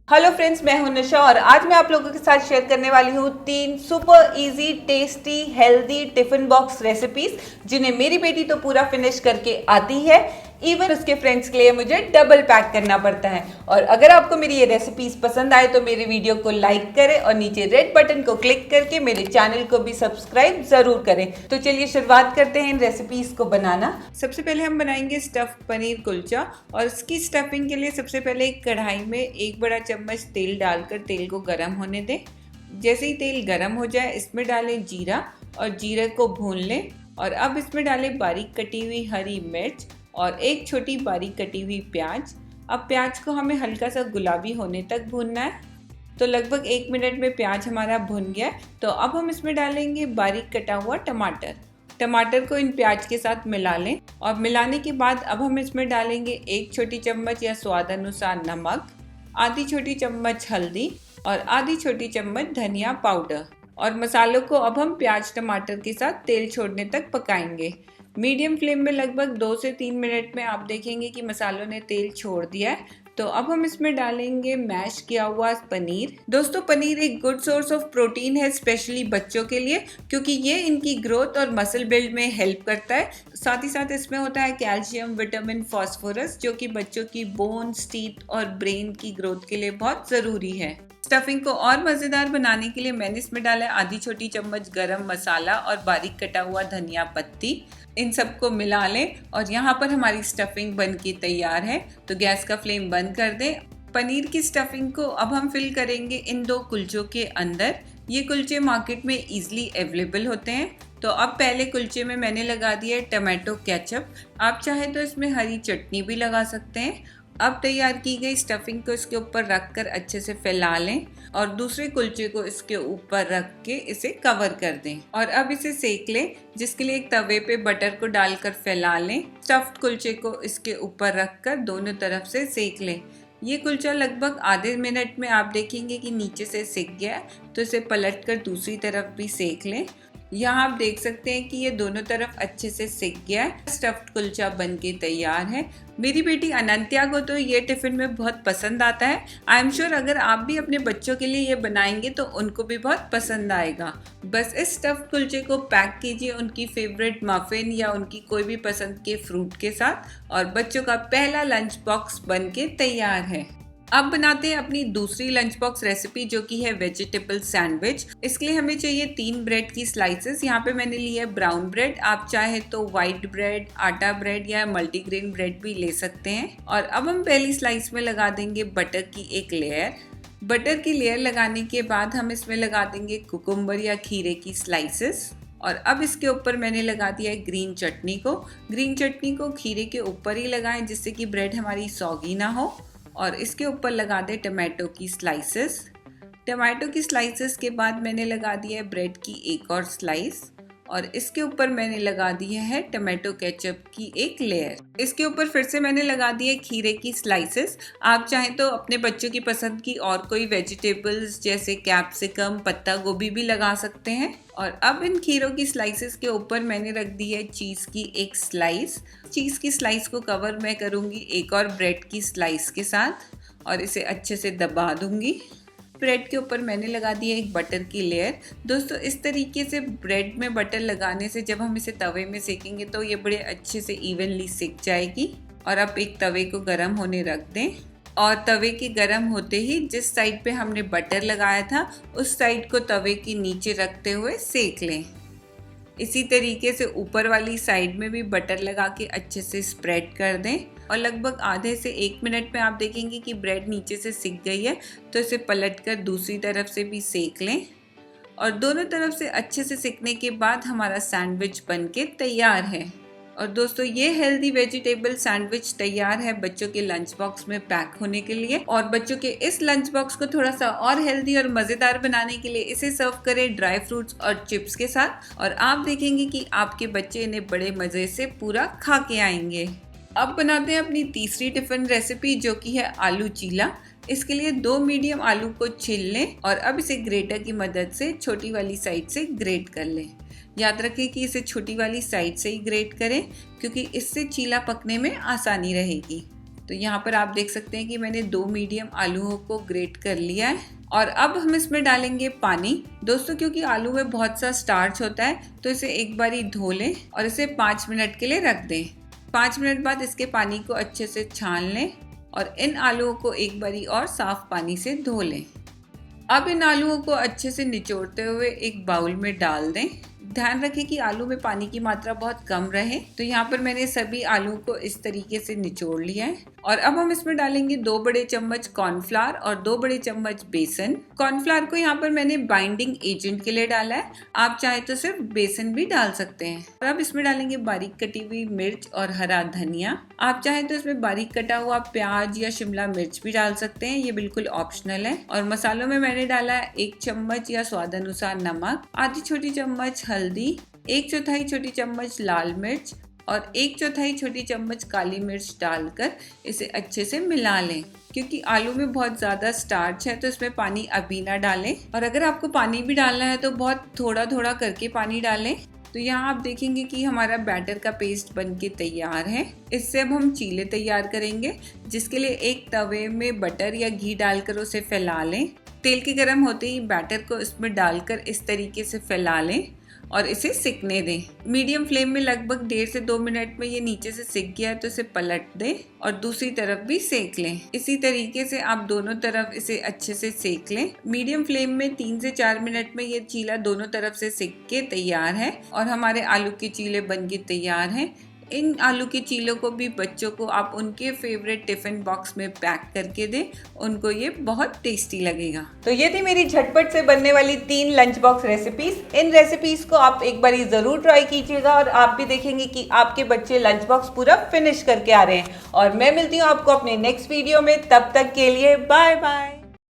Hello friends, मैं हूं निशा और आज मैं आप लोगों के साथ शेयर करने वाली हूं 3 super easy tasty healthy tiffin box recipes जिन्हें मेरी बेटी तो पूरा फिनिश करके आती है। इवन उसके फ्रेंड्स के लिए मुझे डबल पैक करना पड़ता है। और अगर आपको मेरी ये रेसिपीज पसंद आए तो मेरे वीडियो को लाइक करें और नीचे रेड बटन को क्लिक करके मेरे चैनल को भी सब्सक्राइब जरूर करें। तो चलिए शुरुआत करते हैं इन रेसिपीज को बनाना। सबसे पहले हम बनाएंगे स्टफ पनीर कुलचा और इसकी स्टफिंग के लिए सबसे पहले एक कढ़ाई में 1 बड़ा चम्मच तेल डालकर तेल को गर्म होने दें। जैसे ही तेल गर्म हो जाए इसमें डालें जीरा और जीरे को भून लें। और अब इसमें डालें बारीक कटी हुई हरी मिर्च और एक छोटी बारीक कटी हुई प्याज। अब प्याज को हमें हल्का सा गुलाबी होने तक भूनना है। तो लगभग 1 मिनट में प्याज हमारा भुन गया। तो अब हम इसमें डालेंगे बारीक कटा हुआ टमाटर को इन प्याज के साथ मिला लें। और मिलाने के बाद अब हम इसमें डालेंगे 1 छोटी चम्मच या स्वाद अनुसार नमक, आधी छोटी चम्मच हल्दी और आधी छोटी चम्मच धनिया पाउडर। और मसालों को अब हम प्याज टमाटर के साथ तेल छोड़ने तक पकाएंगे। मीडियम फ्लेम में लगभग 2 से 3 मिनट में आप देखेंगे कि मसालों ने तेल छोड़ दिया है। तो अब हम इसमें डालेंगे मैश किया हुआ पनीर। दोस्तों, पनीर एक गुड सोर्स ऑफ प्रोटीन है, स्पेशली बच्चों के लिए, क्योंकि ये इनकी ग्रोथ और मसल बिल्ड में हेल्प करता है। साथ ही साथ इसमें होता है कैल्शियम, विटामिन, फास्फोरस, जो कि बच्चों की बोन्स, टीथ और ब्रेन की ग्रोथ के लिए बहुत ज़रूरी है। स्टफिंग को और मज़ेदार बनाने के लिए मैंने इसमें डाला आधी छोटी चम्मच गरम मसाला और बारीक कटा हुआ धनिया पत्ती। इन सबको मिला लें और यहाँ पर हमारी स्टफिंग बनके तैयार है। तो गैस का फ्लेम बंद कर दें। पनीर की स्टफिंग को अब हम फिल करेंगे इन 2 कुलचों के अंदर। ये कुलचे मार्केट में इजीली अवेलेबल होते हैं। तो अब पहले कुलचे में मैंने लगा दिया है टमाटो केचप। आप चाहे तो इसमें हरी चटनी भी लगा सकते हैं। अब तैयार की गई स्टफिंग को इसके ऊपर रखकर अच्छे से फैला लें और दूसरे कुलचे को इसके ऊपर रख के इसे कवर कर दें और अब इसे सेक लें, जिसके लिए एक तवे पे बटर को डालकर फैला लें। स्टफ्ड कुलचे को इसके ऊपर रखकर दोनों तरफ से सेक लें। ये कुलचा लगभग आधे मिनट में आप देखेंगे कि नीचे से सिक गया है, तो इसे पलटकर दूसरी तरफ भी सेक लें। यहाँ आप देख सकते हैं कि ये दोनों तरफ अच्छे से सिक गया है। स्टफ्ड कुलचा बनके तैयार है। मेरी बेटी अनंत्या को तो ये टिफिन में बहुत पसंद आता है। आई एम श्योर अगर आप भी अपने बच्चों के लिए ये बनाएंगे तो उनको भी बहुत पसंद आएगा। बस इस स्टफ्ड कुलचे को पैक कीजिए उनकी फेवरेट मफिन या उनकी कोई भी पसंद के फ्रूट के साथ और बच्चों का पहला लंच बॉक्स बनके तैयार है। अब बनाते हैं अपनी दूसरी लंच बॉक्स रेसिपी, जो कि है वेजिटेबल सैंडविच। इसके लिए हमें चाहिए 3 ब्रेड की स्लाइसेस। यहाँ पे मैंने लिया है ब्राउन ब्रेड। आप चाहे तो वाइट ब्रेड, आटा ब्रेड या मल्टीग्रेन ब्रेड भी ले सकते हैं। और अब हम पहली स्लाइस में लगा देंगे बटर की एक लेयर। बटर की लेयर लगाने के बाद हम इसमें लगा देंगे कुकुम्बर या खीरे की स्लाइसेस। और अब इसके ऊपर मैंने लगा दिया है ग्रीन चटनी को। ग्रीन चटनी को खीरे के ऊपर ही लगाएं, जिससे कि ब्रेड हमारी सॉगी ना हो। और इसके ऊपर लगा दे टमाटो की स्लाइसेस। टमाटो की स्लाइसेस के बाद मैंने लगा दिया है ब्रेड की एक और स्लाइस और इसके ऊपर मैंने लगा दिया है टमाटो केचप की एक लेयर। इसके ऊपर फिर से मैंने लगा दिया है खीरे की स्लाइसेस। आप चाहें तो अपने बच्चों की पसंद की और कोई वेजिटेबल्स जैसे कैप्सिकम, पत्ता गोभी भी लगा सकते हैं। और अब इन खीरों की स्लाइसेस के ऊपर मैंने रख दी है चीज़ की एक स्लाइस। चीज़ की स्लाइस को कवर मैं करूँगी एक और ब्रेड की स्लाइस के साथ और इसे अच्छे से दबा दूँगी। ब्रेड के ऊपर मैंने लगा दिया एक बटर की लेयर। दोस्तों, इस तरीके से ब्रेड में बटर लगाने से जब हम इसे तवे में सेकेंगे तो ये बड़े अच्छे से इवनली सिक जाएगी। और अब एक तवे को गर्म होने रख दें और तवे के गर्म होते ही जिस साइड पे हमने बटर लगाया था उस साइड को तवे के नीचे रखते हुए सेक लें। इसी तरीके से ऊपर वाली साइड में भी बटर लगा के अच्छे से स्प्रेड कर दें और लगभग आधे से 1 मिनट में आप देखेंगे कि ब्रेड नीचे से सिक गई है, तो इसे पलटकर दूसरी तरफ से भी सेक लें। और दोनों तरफ से अच्छे से सिकने के बाद हमारा सैंडविच बनके तैयार है। और दोस्तों, ये हेल्दी वेजिटेबल सैंडविच तैयार है बच्चों के लंच बॉक्स में पैक होने के लिए। और बच्चों के इस लंच बॉक्स को थोड़ा सा और हेल्दी और मज़ेदार बनाने के लिए इसे सर्व करें ड्राई फ्रूट्स और चिप्स के साथ और आप देखेंगे कि आपके बच्चे इन्हें बड़े मज़े से पूरा खा के आएंगे। अब बनाते हैं अपनी तीसरी टिफ़िन रेसिपी, जो कि है आलू चीला। इसके लिए 2 मीडियम आलू को छील लें और अब इसे ग्रेटर की मदद से छोटी वाली साइड से ग्रेट कर लें। याद रखें कि इसे छोटी वाली साइड से ही ग्रेट करें, क्योंकि इससे चीला पकने में आसानी रहेगी। तो यहाँ पर आप देख सकते हैं कि मैंने 2 मीडियम आलूओं को ग्रेट कर लिया है और अब हम इसमें डालेंगे पानी। दोस्तों क्योंकि आलू में बहुत सा स्टार्च होता है तो इसे एक बारी धो लें और इसे 5 मिनट के लिए रख दें। 5 मिनट बाद इसके पानी को अच्छे से छान लें और इन आलूओं को एक बारी और साफ पानी से धो लें। अब इन आलूओं को अच्छे से निचोड़ते हुए एक बाउल में डाल दें। ध्यान रखें कि आलू में पानी की मात्रा बहुत कम रहे। तो यहाँ पर मैंने सभी आलू को इस तरीके से निचोड़ लिया है और अब हम इसमें डालेंगे 2 बड़े चम्मच कॉर्नफ्लावर और 2 बड़े चम्मच बेसन। कॉर्नफ्लावर को यहाँ पर मैंने बाइंडिंग एजेंट के लिए डाला है, आप चाहे तो सिर्फ बेसन भी डाल सकते हैं। और अब इसमें डालेंगे बारीक कटी हुई मिर्च और हरा धनिया। आप चाहे तो इसमें बारीक कटा हुआ प्याज या शिमला मिर्च भी डाल सकते हैं, ये बिल्कुल ऑप्शनल है। और मसालों में मैंने डाला है 1 चम्मच या स्वाद अनुसार नमक, आधी छोटी चम्मच हल्दी, 1/4 छोटी चम्मच लाल मिर्च और 1/4 छोटी चम्मच काली मिर्च डालकर इसे अच्छे से मिला लें। क्योंकि आलू में बहुत ज़्यादा स्टार्च है तो इसमें पानी अभी ना डालें और अगर आपको पानी भी डालना है तो बहुत थोड़ा थोड़ा करके पानी डालें। तो यहाँ आप देखेंगे कि हमारा बैटर का पेस्ट बनके तैयार है। इससे अब हम चीले तैयार करेंगे, जिसके लिए एक तवे में बटर या घी डालकर उसे फैला लें। तेल के गर्म होते ही बैटर को इसमें डालकर इस तरीके से फैला लें और इसे सिकने दें। मीडियम फ्लेम में लगभग 1.5 से 2 मिनट में ये नीचे से सिक गया है तो इसे पलट दें और दूसरी तरफ भी सेक लें। इसी तरीके से आप दोनों तरफ इसे अच्छे से सेक लें। मीडियम फ्लेम में 3 से 4 मिनट में ये चीला दोनों तरफ से सिक के तैयार है और हमारे आलू के चीले बन के तैयार हैं। इन आलू के चीलों को भी बच्चों को आप उनके फेवरेट टिफिन बॉक्स में पैक करके दें, उनको ये बहुत टेस्टी लगेगा। तो ये थी मेरी झटपट से बनने वाली 3 लंच बॉक्स रेसिपीज। इन रेसिपीज को आप एक बार जरूर ट्राई कीजिएगा और आप भी देखेंगे कि आपके बच्चे लंच बॉक्स पूरा फिनिश करके आ रहे हैं। और मैं मिलती हूँ आपको अपने नेक्स्ट वीडियो में, तब तक के लिए बाय बाय।